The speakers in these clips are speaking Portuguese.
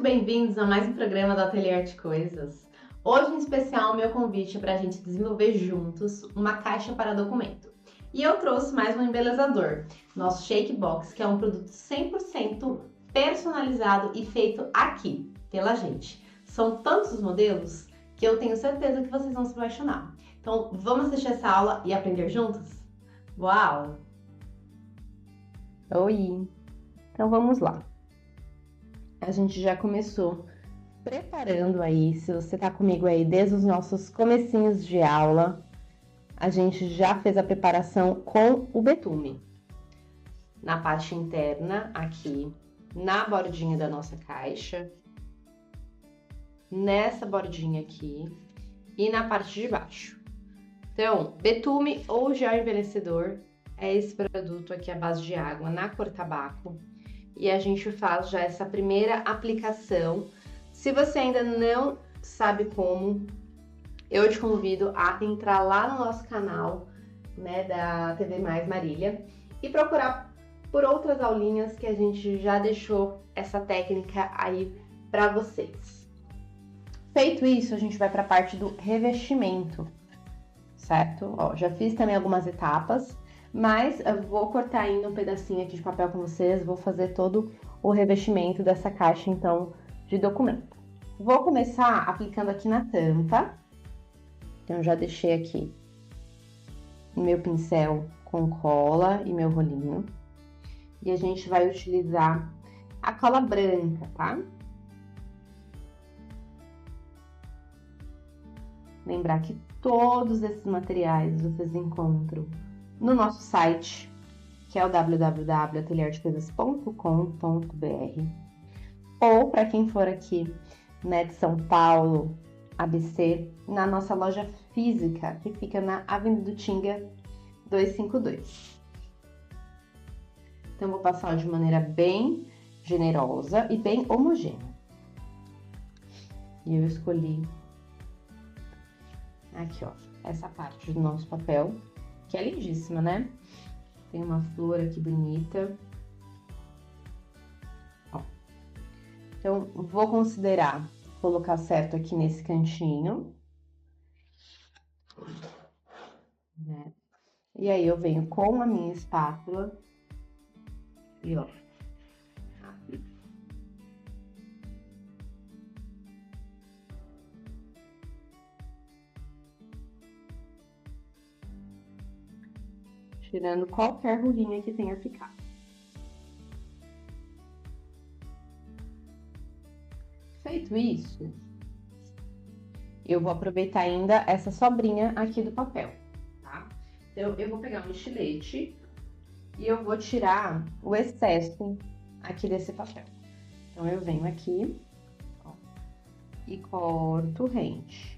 bem-vindos a mais um programa do Ateliê Arte Coisas. Hoje, em especial, meu convite é para a gente desenvolver juntos uma caixa para documento. E eu trouxe mais um embelezador, nosso Shake Box, que é um produto 100% personalizado e feito aqui, pela gente. São tantos os modelos que eu tenho certeza que vocês vão se apaixonar. Então, vamos assistir essa aula e aprender juntos? Boa aula! Oi! Então, vamos lá. A gente já começou preparando aí, se você tá comigo aí desde os nossos comecinhos de aula, a gente já fez a preparação com o betume. Na parte interna, aqui, na bordinha da nossa caixa, nessa bordinha aqui e na parte de baixo. Então, betume ou gel envelhecedor é esse produto aqui à base de água na cor tabaco. E a gente faz já essa primeira aplicação. Se você ainda não sabe como, eu te convido a entrar lá no nosso canal, né, da TV Mais Marília e procurar por outras aulinhas que a gente já deixou essa técnica aí para vocês. Feito isso, a gente vai para a parte do revestimento, certo? Ó, já fiz também algumas etapas. Mas eu vou cortar ainda um pedacinho aqui de papel com vocês, vou fazer todo o revestimento dessa caixa, então, de documento. Vou começar aplicando aqui na tampa. Então, já deixei aqui meu pincel com cola e meu rolinho. E a gente vai utilizar a cola branca, tá? Lembrar que todos esses materiais vocês encontram no nosso site, que é o www.atelierdecoisas.com.br, ou para quem for aqui, né, de São Paulo, ABC, na nossa loja física, que fica na Avenida do Tinga 252. Então, vou passar de maneira bem generosa e bem homogênea. E eu escolhi aqui, ó, essa parte do nosso papel, que é lindíssima, né? Tem uma flor aqui bonita. Ó. Então, vou considerar colocar certo aqui nesse cantinho. Né? E aí, eu venho com a minha espátula e, ó, tirando qualquer ruguinha que tenha ficado. Feito isso, eu vou aproveitar ainda essa sobrinha aqui do papel, tá? Então, eu vou pegar um estilete e eu vou tirar o excesso aqui desse papel. Então, eu venho aqui, ó, e corto rente.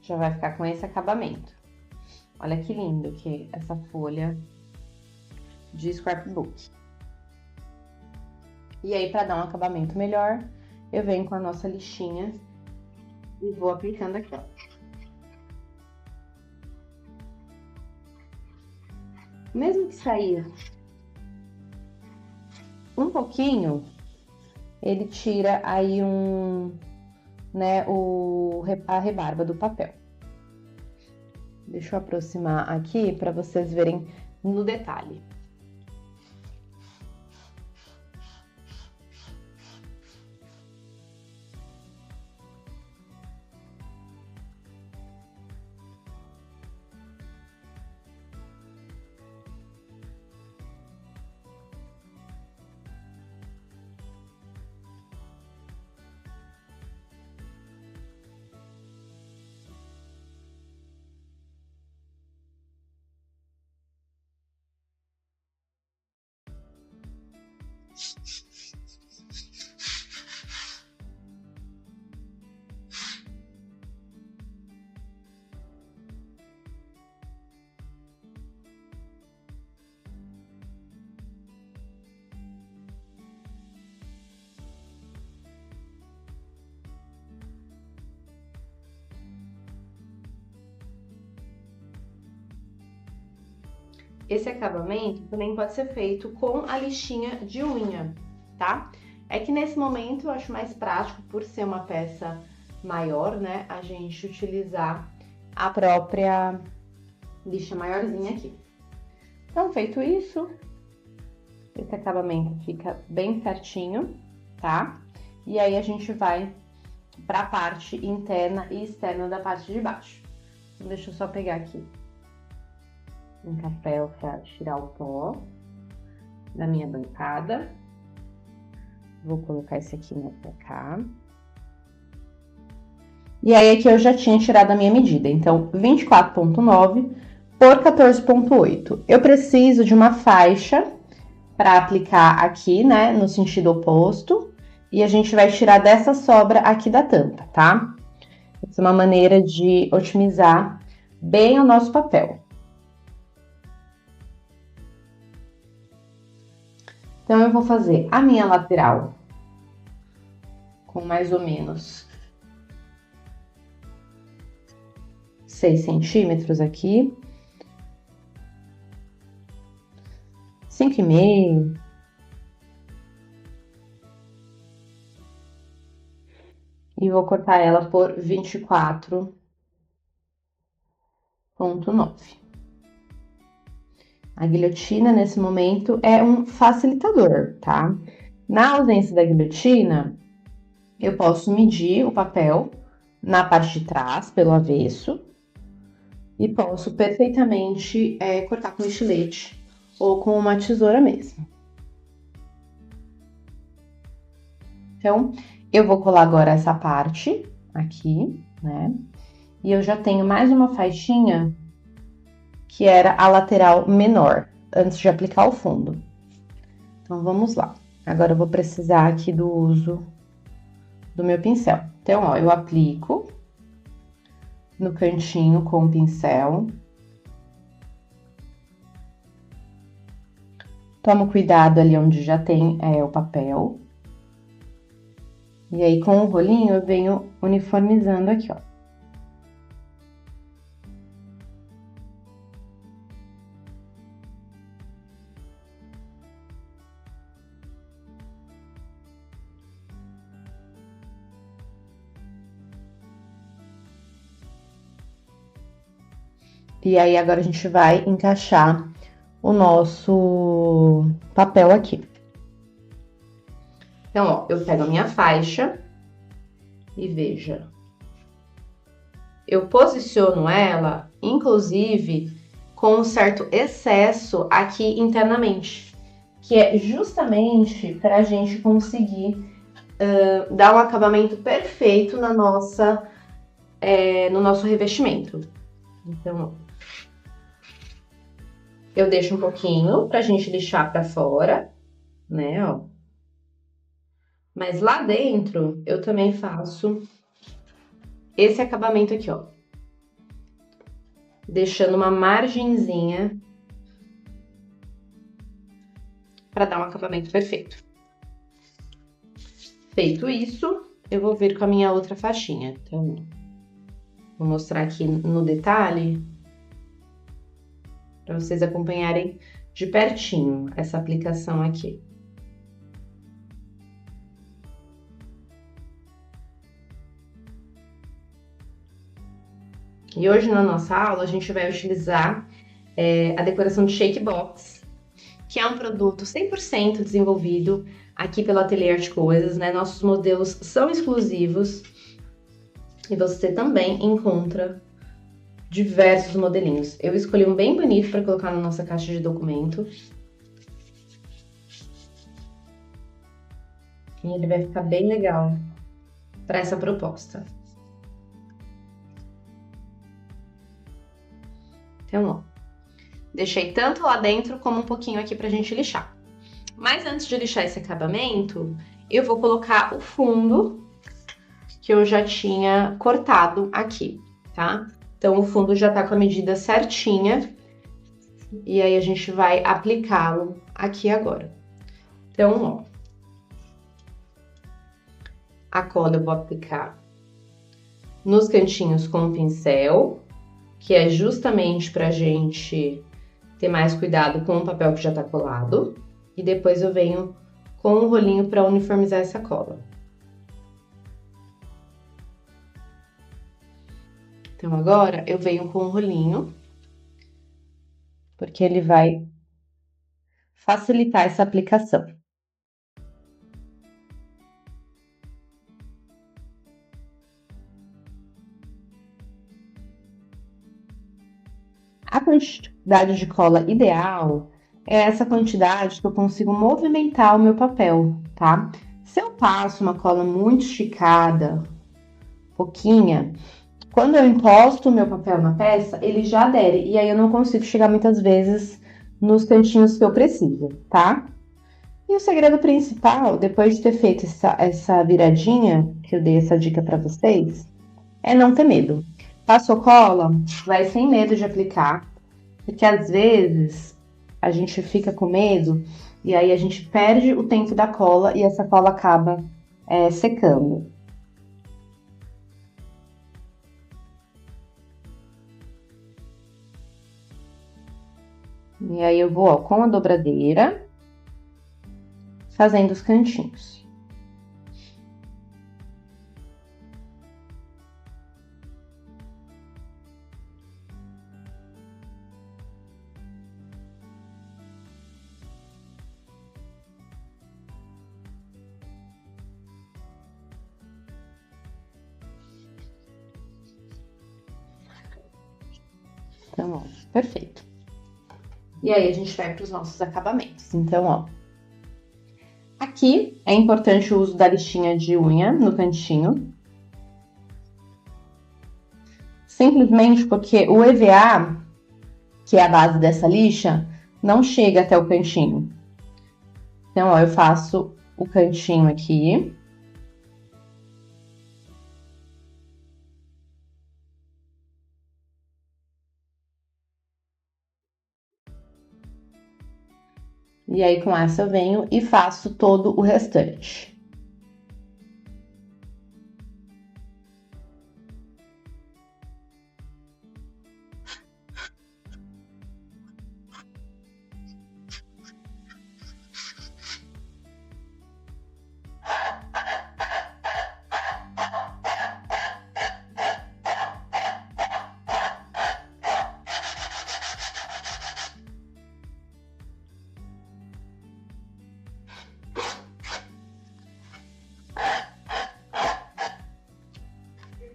Já vai ficar com esse acabamento. Olha que lindo que essa folha de scrapbook. E aí, para dar um acabamento melhor, eu venho com a nossa lixinha e vou aplicando aqui, ó. Mesmo que sair um pouquinho, ele tira aí né, a rebarba do papel. Deixa eu aproximar aqui para vocês verem no detalhe. esse acabamento também pode ser feito com a lixinha de unha, tá? É que nesse momento eu acho mais prático, por ser uma peça maior, né, a gente utilizar a própria lixa maiorzinha aqui. Então, feito isso, esse acabamento fica bem certinho, tá? E aí a gente vai para a parte interna e externa da parte de baixo. Então, deixa eu só pegar aqui um papel para tirar o pó da minha bancada. Vou colocar esse aqui pra cá. E aí aqui eu já tinha tirado a minha medida, então 24,9 por 14,8. Eu preciso de uma faixa para aplicar aqui, né, no sentido oposto, e a gente vai tirar dessa sobra aqui da tampa, tá? Essa é uma maneira de otimizar bem o nosso papel. Então, eu vou fazer a minha lateral com mais ou menos 6 centímetros aqui. 5,5. E vou cortar ela por 24,9. A guilhotina, nesse momento, é um facilitador, tá? Na ausência da guilhotina, eu posso medir o papel na parte de trás, pelo avesso, e posso perfeitamente cortar com estilete ou com uma tesoura mesmo. Então, eu vou colar agora essa parte aqui, né? E eu já tenho mais uma faixinha que era a lateral menor, antes de aplicar o fundo. Então, vamos lá. Agora, eu vou precisar aqui do uso do meu pincel. Então, ó, eu aplico no cantinho com o pincel. Tomo cuidado ali onde já tem o papel. E aí, com o rolinho, eu venho uniformizando aqui, ó. E aí, agora a gente vai encaixar o nosso papel aqui. Então, ó, eu pego a minha faixa e veja. Eu posiciono ela, inclusive, com um certo excesso aqui internamente, que é justamente para a gente conseguir dar um acabamento perfeito na nossa, no nosso revestimento. Então, ó, eu deixo um pouquinho pra gente lixar pra fora, né, ó. Mas lá dentro, eu também faço esse acabamento aqui, ó. Deixando uma margenzinha pra dar um acabamento perfeito. Feito isso, eu vou vir com a minha outra faixinha. Então, vou mostrar aqui no detalhe, para vocês acompanharem de pertinho essa aplicação aqui. E hoje na nossa aula a gente vai utilizar a decoração de Shake Box, que é um produto 100% desenvolvido aqui pelo Ateliê Arte Coisas, né? Nossos modelos são exclusivos e você também encontra diversos modelinhos. Eu escolhi um bem bonito para colocar na nossa caixa de documento. E ele vai ficar bem legal para essa proposta. Então, ó, deixei tanto lá dentro como um pouquinho aqui pra gente lixar. Mas antes de lixar esse acabamento, eu vou colocar o fundo que eu já tinha cortado aqui, tá? Então, o fundo já tá com a medida certinha. E aí, a gente vai aplicá-lo aqui agora. Então, ó. A cola eu vou aplicar nos cantinhos com o pincel, que é justamente pra gente ter mais cuidado com o papel que já tá colado. E depois eu venho com o rolinho para uniformizar essa cola. Então, agora eu venho com o rolinho, porque ele vai facilitar essa aplicação. A quantidade de cola ideal é essa quantidade que eu consigo movimentar o meu papel, tá? Se eu passo uma cola muito esticada, pouquinha, quando eu encosto o meu papel na peça, ele já adere, e aí eu não consigo chegar muitas vezes nos cantinhos que eu preciso, tá? E o segredo principal, depois de ter feito essa viradinha, que eu dei essa dica para vocês, é não ter medo. Passou cola, vai sem medo de aplicar, porque às vezes a gente fica com medo e aí a gente perde o tempo da cola e essa cola acaba secando. E aí eu vou, ó, com a dobradeira, fazendo os cantinhos. Então, ó, perfeito. E aí a gente vai para os nossos acabamentos. Então, ó, aqui é importante o uso da lixinha de unha no cantinho. Simplesmente porque o EVA, que é a base dessa lixa, não chega até o cantinho. Então, ó, eu faço o cantinho aqui. E aí, com essa eu venho e faço todo o restante.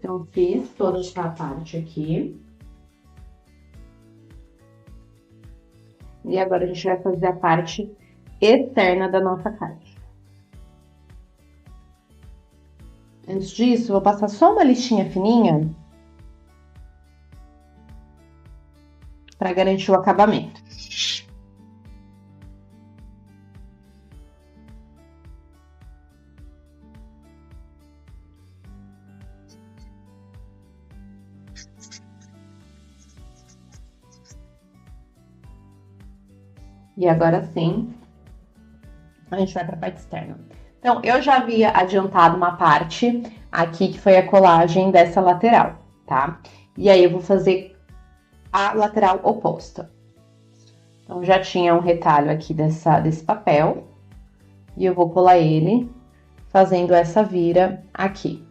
Então, fiz toda essa parte aqui. E agora a gente vai fazer a parte externa da nossa caixa. Antes disso, eu vou passar só uma lixinha fininha para garantir o acabamento. E agora sim, a gente vai para a parte externa. Então, eu já havia adiantado uma parte aqui, que foi a colagem dessa lateral, tá? E aí eu vou fazer a lateral oposta. Então, já tinha um retalho aqui desse papel. E eu vou colar ele fazendo essa vira aqui.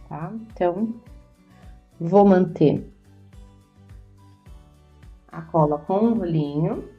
Tá? Então, vou manter a cola com o rolinho.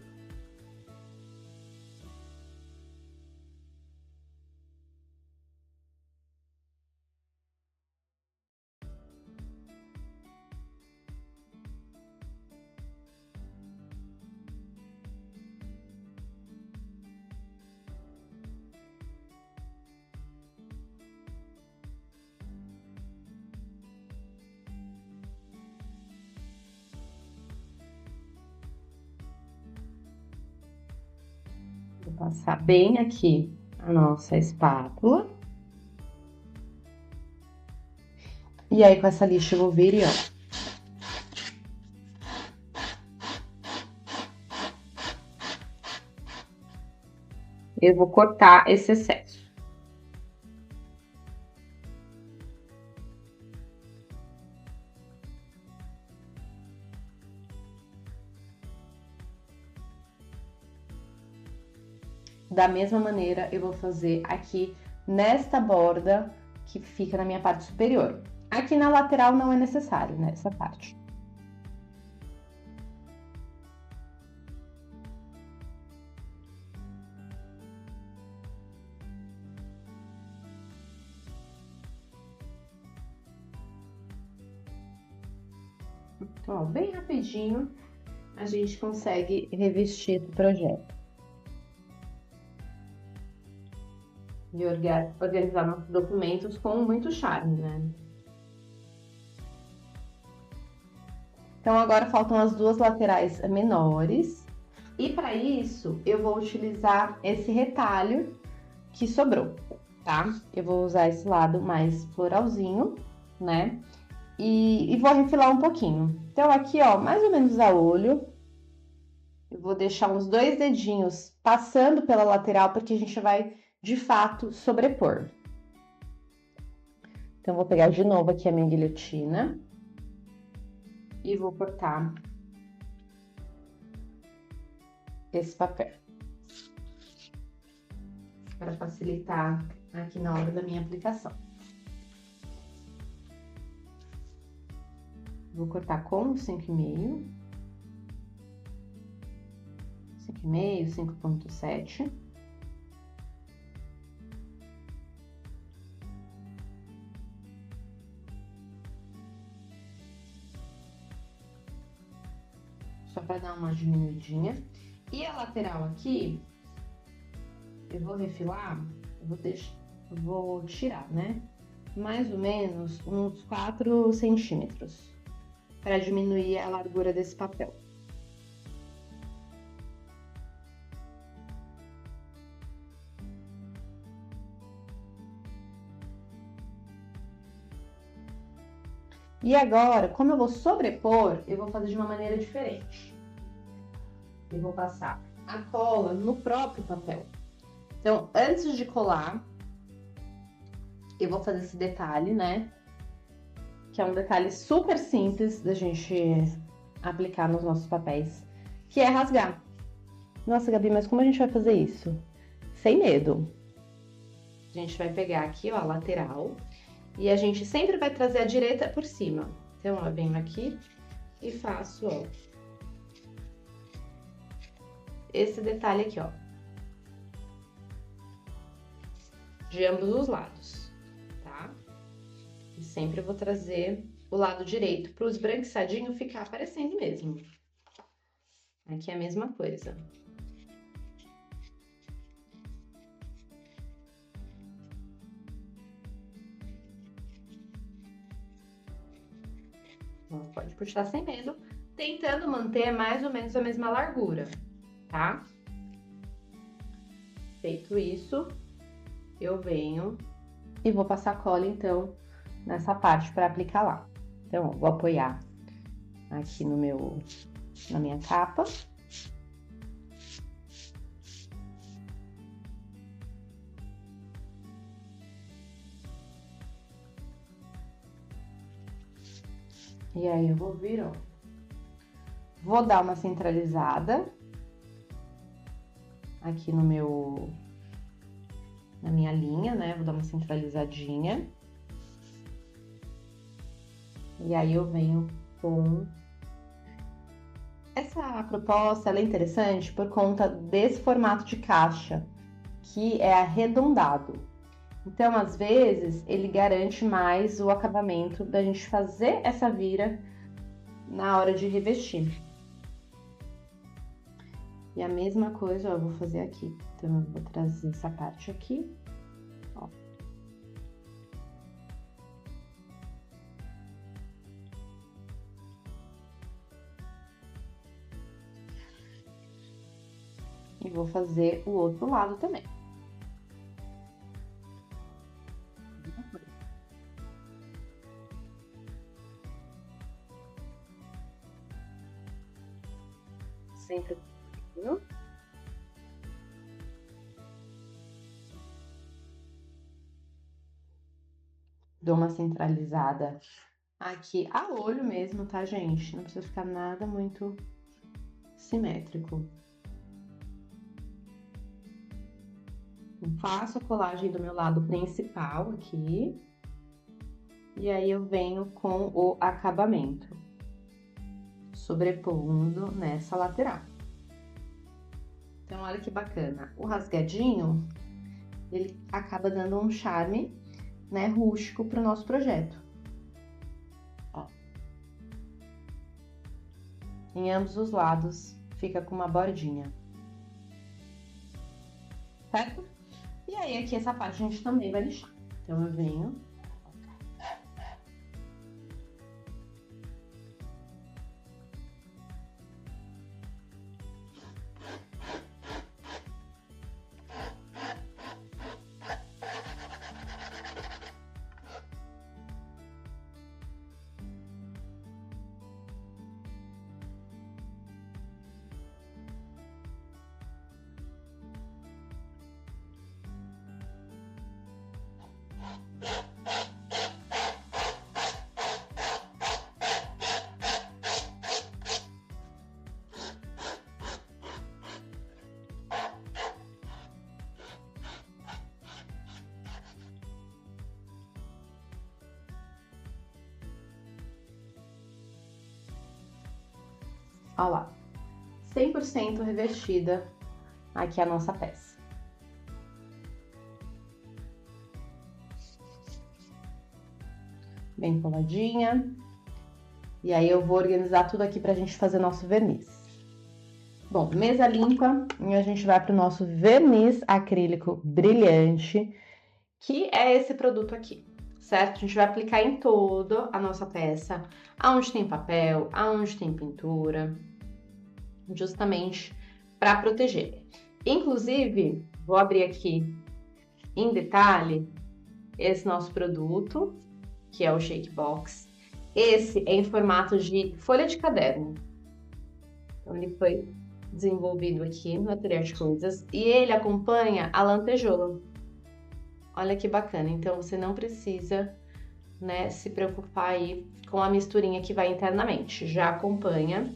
Vou passar bem aqui a nossa espátula. E aí, com essa lixa, eu vou vir e ó. Eu vou cortar esse excesso. Da mesma maneira, eu vou fazer aqui nesta borda que fica na minha parte superior. Aqui na lateral não é necessário, nessa parte. Então, ó, bem rapidinho, a gente consegue revestir esse projeto. E organizar nossos documentos com muito charme, né? Então, agora faltam as duas laterais menores. E para isso, eu vou utilizar esse retalho que sobrou, tá? Eu vou usar esse lado mais floralzinho, né? E vou refilar um pouquinho. Então, aqui, ó, mais ou menos a olho, eu vou deixar uns 2 dedinhos passando pela lateral, porque a gente vai, de fato, sobrepor. Então, vou pegar de novo aqui a minha guilhotina e vou cortar esse papel para facilitar aqui na hora da minha aplicação. Vou cortar com 5,5, 5,5, 5,7. Só para dar uma diminuidinha. E a lateral aqui, eu vou refilar, eu vou tirar, né? Mais ou menos uns 4 centímetros, para diminuir a largura desse papel. E agora, como eu vou sobrepor, eu vou fazer de uma maneira diferente. Eu vou passar a cola no próprio papel. Então, antes de colar, eu vou fazer esse detalhe, né? Que é um detalhe super simples da gente aplicar nos nossos papéis, que é rasgar. Nossa, Gabi, mas como a gente vai fazer isso? Sem medo. A gente vai pegar aqui, ó, a lateral, e a gente sempre vai trazer a direita por cima. Então, ó, eu venho aqui e faço, ó, esse detalhe aqui, ó, de ambos os lados, tá? E sempre vou trazer o lado direito para o esbranquiçadinho ficar aparecendo mesmo. Aqui é a mesma coisa. Pode puxar sem medo, tentando manter mais ou menos a mesma largura, tá? Feito isso, eu venho e vou passar cola, então, nessa parte para aplicar lá. Então, ó, vou apoiar aqui na minha capa. E aí, eu vou vir, ó. Vou dar uma centralizada aqui na minha linha, né? Vou dar uma centralizadinha. E aí, eu venho com... Essa proposta, ela é interessante por conta desse formato de caixa, que é arredondado. Então, às vezes, ele garante mais o acabamento da gente fazer essa vira na hora de revestir. E a mesma coisa, ó, eu vou fazer aqui. Então, eu vou trazer essa parte aqui, ó. E vou fazer o outro lado também. Sempre dou uma centralizada aqui a olho mesmo, tá, gente? Não precisa ficar nada muito simétrico. Faço a colagem do meu lado principal aqui. E aí eu venho com o acabamento, sobrepondo nessa lateral. Então, olha que bacana. O rasgadinho, ele acaba dando um charme, né, rústico para o nosso projeto. Ó. Em ambos os lados, fica com uma bordinha. Certo? E aí, aqui essa parte a gente também vai lixar. Então, eu venho... Olha lá, 100% revestida aqui a nossa peça. Bem coladinha. E aí eu vou organizar tudo aqui pra gente fazer nosso verniz. Bom, mesa limpa, e a gente vai pro nosso verniz acrílico brilhante, que é esse produto aqui, certo? A gente vai aplicar em toda a nossa peça, aonde tem papel, aonde tem pintura, justamente para proteger. Inclusive, vou abrir aqui em detalhe esse nosso produto, que é o Shake Box. Esse é em formato de folha de caderno. Então, ele foi desenvolvido aqui no Ateliê de Coisas e ele acompanha a lantejoula. Olha que bacana, então você não precisa, né, se preocupar aí com a misturinha que vai internamente. Já acompanha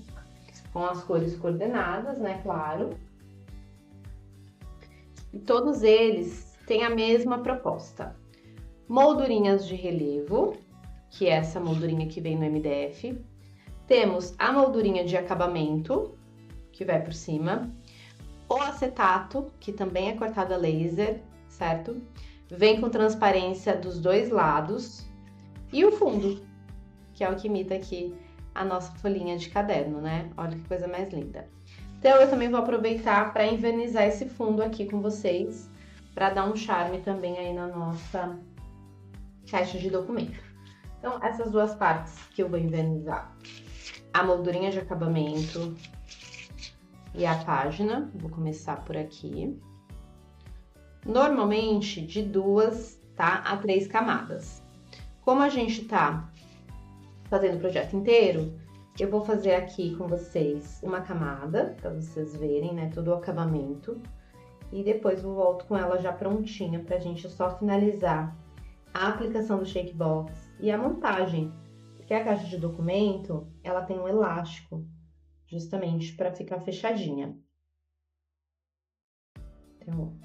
com as cores coordenadas, né, claro. E todos eles têm a mesma proposta. Moldurinhas de relevo, que é essa moldurinha que vem no MDF. Temos a moldurinha de acabamento, que vai por cima. O acetato, que também é cortado a laser, certo? Vem com transparência dos dois lados. E o fundo, que é o que imita aqui a nossa folhinha de caderno, né? Olha que coisa mais linda. Então, eu também vou aproveitar para envernizar esse fundo aqui com vocês, para dar um charme também aí na nossa caixa de documento. Então, essas duas partes que eu vou envernizar. A moldurinha de acabamento e a página. Vou começar por aqui. Normalmente, de 2, tá, a 3 camadas. Como a gente tá fazendo o projeto inteiro, eu vou fazer aqui com vocês uma camada, para vocês verem, né, todo o acabamento. E depois eu volto com ela já prontinha, pra gente só finalizar a aplicação do Shake Box e a montagem. Porque a caixa de documento, ela tem um elástico, justamente para ficar fechadinha. Então,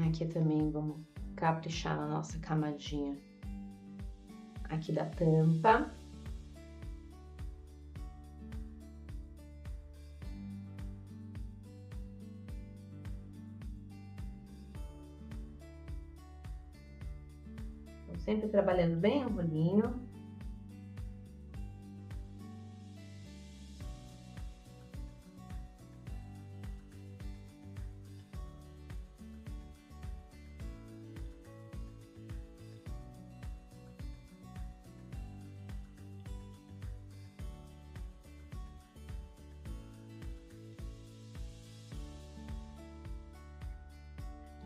aqui também vamos caprichar na nossa camadinha aqui da tampa. Sempre trabalhando bem o rolinho.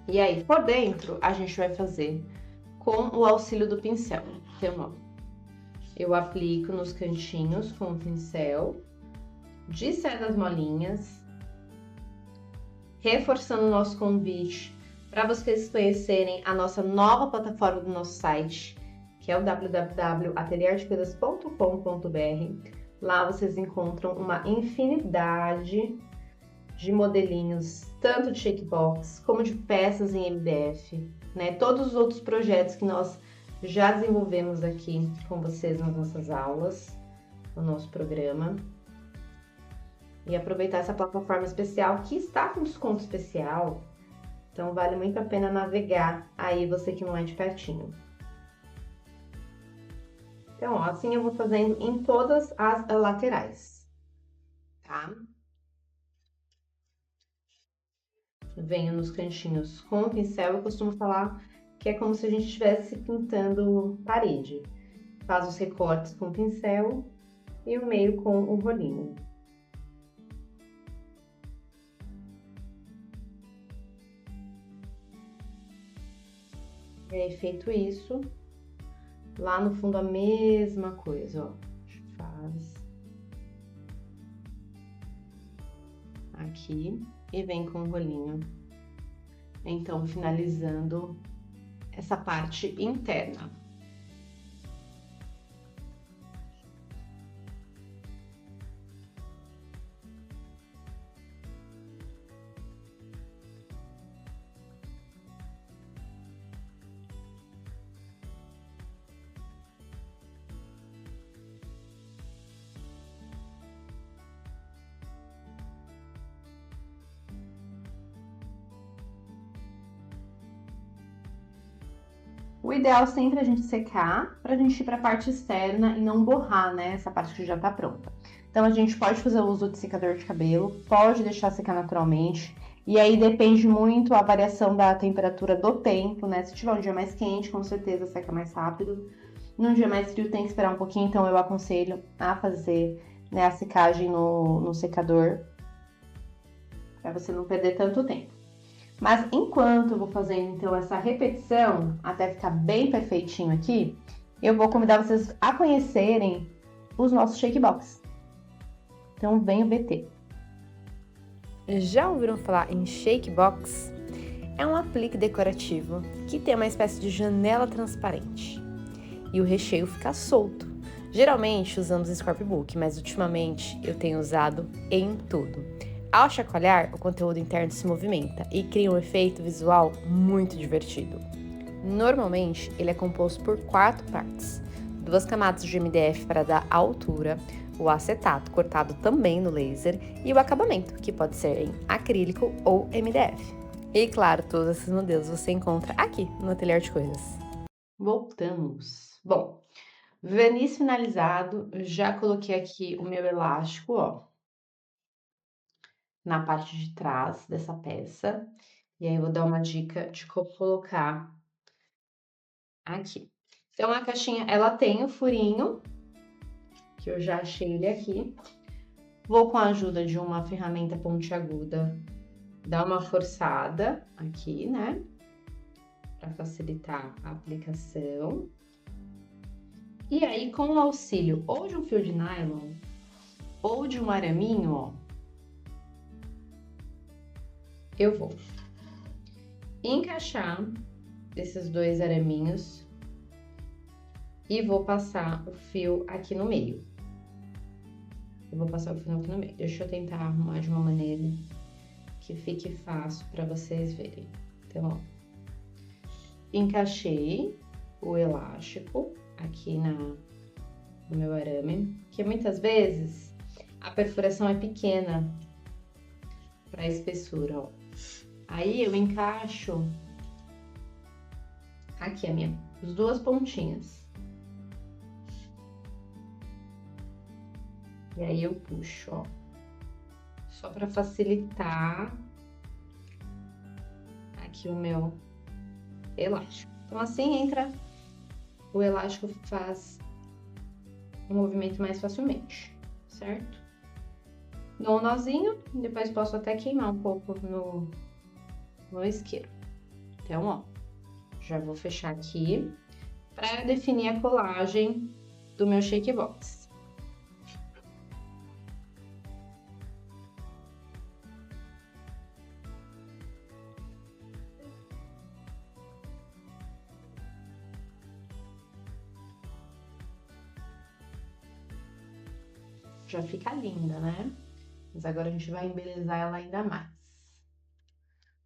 E aí, por dentro, a gente vai fazer com o auxílio do pincel. Então, ó, eu aplico nos cantinhos com o pincel de cerdas molinhas, reforçando o nosso convite para vocês conhecerem a nossa nova plataforma do nosso site, que é o www.atelierdecoisas.com.br. Lá vocês encontram uma infinidade de modelinhos, tanto de shakebox como de peças em MDF, né? Todos os outros projetos que nós já desenvolvemos aqui com vocês nas nossas aulas, no nosso programa. E aproveitar essa plataforma especial que está com desconto especial, então vale muito a pena navegar aí, você que não é de pertinho. Então, ó, assim eu vou fazendo em todas as laterais, tá? Venho nos cantinhos com o pincel, eu costumo falar que é como se a gente estivesse pintando parede. Faz os recortes com o pincel e o meio com o rolinho. E aí, feito isso, lá no fundo a mesma coisa, ó. Faz aqui e vem com o rolinho. Então, finalizando essa parte interna. O ideal sempre é a gente secar, para a gente ir para a parte externa e não borrar, né, essa parte que já tá pronta. Então, a gente pode fazer o uso de secador de cabelo, pode deixar secar naturalmente, e aí depende muito a variação da temperatura do tempo, né? Se tiver um dia mais quente, com certeza seca mais rápido. Num dia mais frio tem que esperar um pouquinho, então eu aconselho a fazer, né, a secagem no secador, para você não perder tanto tempo. Mas enquanto eu vou fazendo, então, essa repetição, até ficar bem perfeitinho aqui, eu vou convidar vocês a conhecerem os nossos shakebox. Então, vem o BT. Já ouviram falar em shakebox? É um aplique decorativo que tem uma espécie de janela transparente. E o recheio fica solto. Geralmente usamos scrapbook, mas ultimamente eu tenho usado em tudo. Ao chacoalhar, o conteúdo interno se movimenta e cria um efeito visual muito divertido. Normalmente, ele é composto por 4 partes. 2 camadas de MDF para dar altura, o acetato cortado também no laser e o acabamento, que pode ser em acrílico ou MDF. E claro, todos esses modelos você encontra aqui no Ateliê de Coisas. Voltamos. Bom, verniz finalizado, já coloquei aqui o meu elástico, ó, na parte de trás dessa peça. E aí eu vou dar uma dica de como colocar aqui. Então, a caixinha, ela tem o furinho, que eu já achei ele aqui. Vou, com a ajuda de uma ferramenta pontiaguda, dar uma forçada aqui, né? Para facilitar a aplicação. E aí, com o auxílio ou de um fio de nylon ou de um araminho, ó, eu vou encaixar esses 2 araminhos e vou passar o fio aqui no meio. Eu vou passar o fio aqui no meio. Deixa eu tentar arrumar de uma maneira que fique fácil para vocês verem. Então, ó, encaixei o elástico aqui no meu arame, que muitas vezes a perfuração é pequena para a espessura, ó. Aí eu encaixo aqui as 2 pontinhas. E aí eu puxo, ó, só para facilitar aqui o meu elástico. Então, assim entra o elástico, faz o movimento mais facilmente, certo? Dou um nozinho, depois posso até queimar um pouco no isqueiro. Então, ó, já vou fechar aqui para definir a colagem do meu shakebox. já fica linda, né? Mas agora a gente vai embelezar ela ainda mais.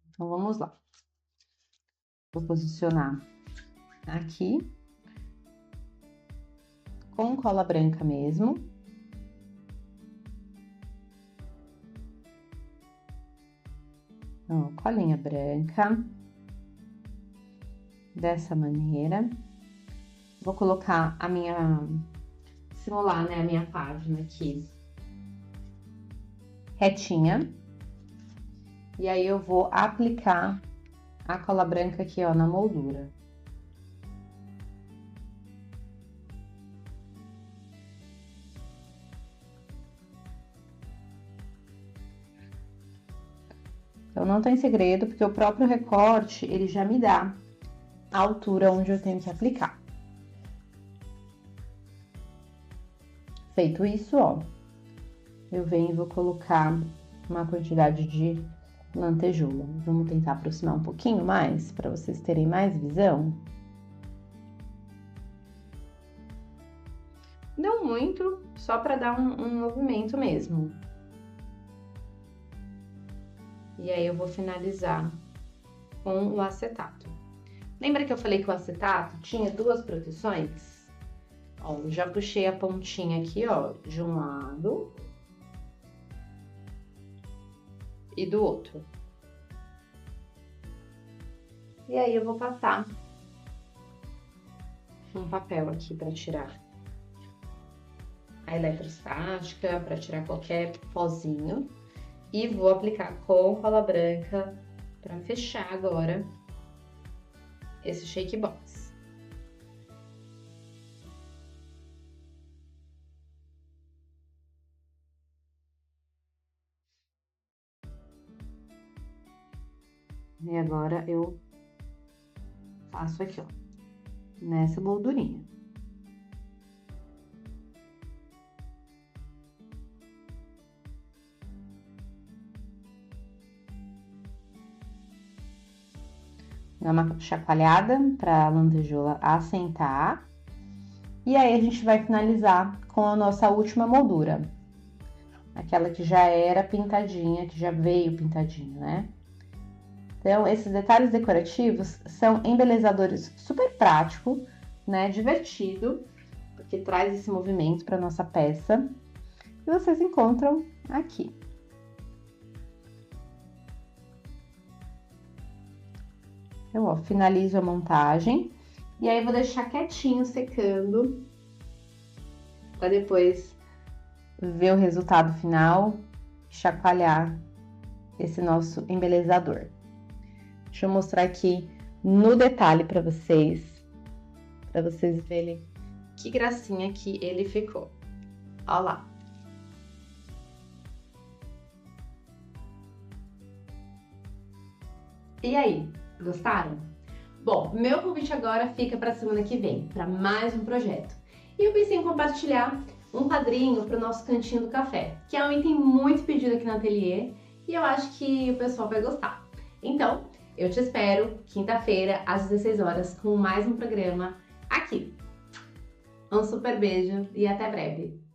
Então, vamos lá. Vou posicionar aqui com cola branca mesmo. Ó, colinha branca. Dessa maneira. Vou colocar a minha... simular, né, a minha página aqui retinha. E aí eu vou aplicar a cola branca aqui, ó, na moldura. Então, não tem segredo, porque o próprio recorte, ele já me dá a altura onde eu tenho que aplicar. Feito isso, ó, eu venho e vou colocar uma quantidade de lantejoula. Vamos tentar aproximar um pouquinho mais, para vocês terem mais visão. Não muito, só para dar um movimento mesmo. E aí eu vou finalizar com o acetato. Lembra que eu falei que o acetato tinha duas proteções? Ó, eu já puxei a pontinha aqui, ó, de um lado e do outro. E aí eu vou passar um papel aqui para tirar a eletrostática, para tirar qualquer pozinho. E vou aplicar com cola branca para fechar agora esse shake box. E agora eu faço aqui, ó, nessa moldurinha. Dá uma chacoalhada para a lantejoula assentar. E aí a gente vai finalizar com a nossa última moldura. Aquela que já era pintadinha, que já veio pintadinho, né? Então, esses detalhes decorativos são embelezadores super prático, né? Divertido, porque traz esse movimento para nossa peça. E vocês encontram aqui. Então, ó, finalizo a montagem. E aí, vou deixar quietinho, secando, para depois ver o resultado final e chacoalhar esse nosso embelezador. Deixa eu mostrar aqui no detalhe para vocês verem que gracinha que ele ficou. Ó lá. E aí, gostaram? Bom, meu convite agora fica para semana que vem, para mais um projeto. E eu pensei em compartilhar um quadrinho para o nosso cantinho do café, que é um item muito pedido aqui no ateliê e eu acho que o pessoal vai gostar. Então, eu te espero quinta-feira às 16 horas com mais um programa aqui. Um super beijo e até breve!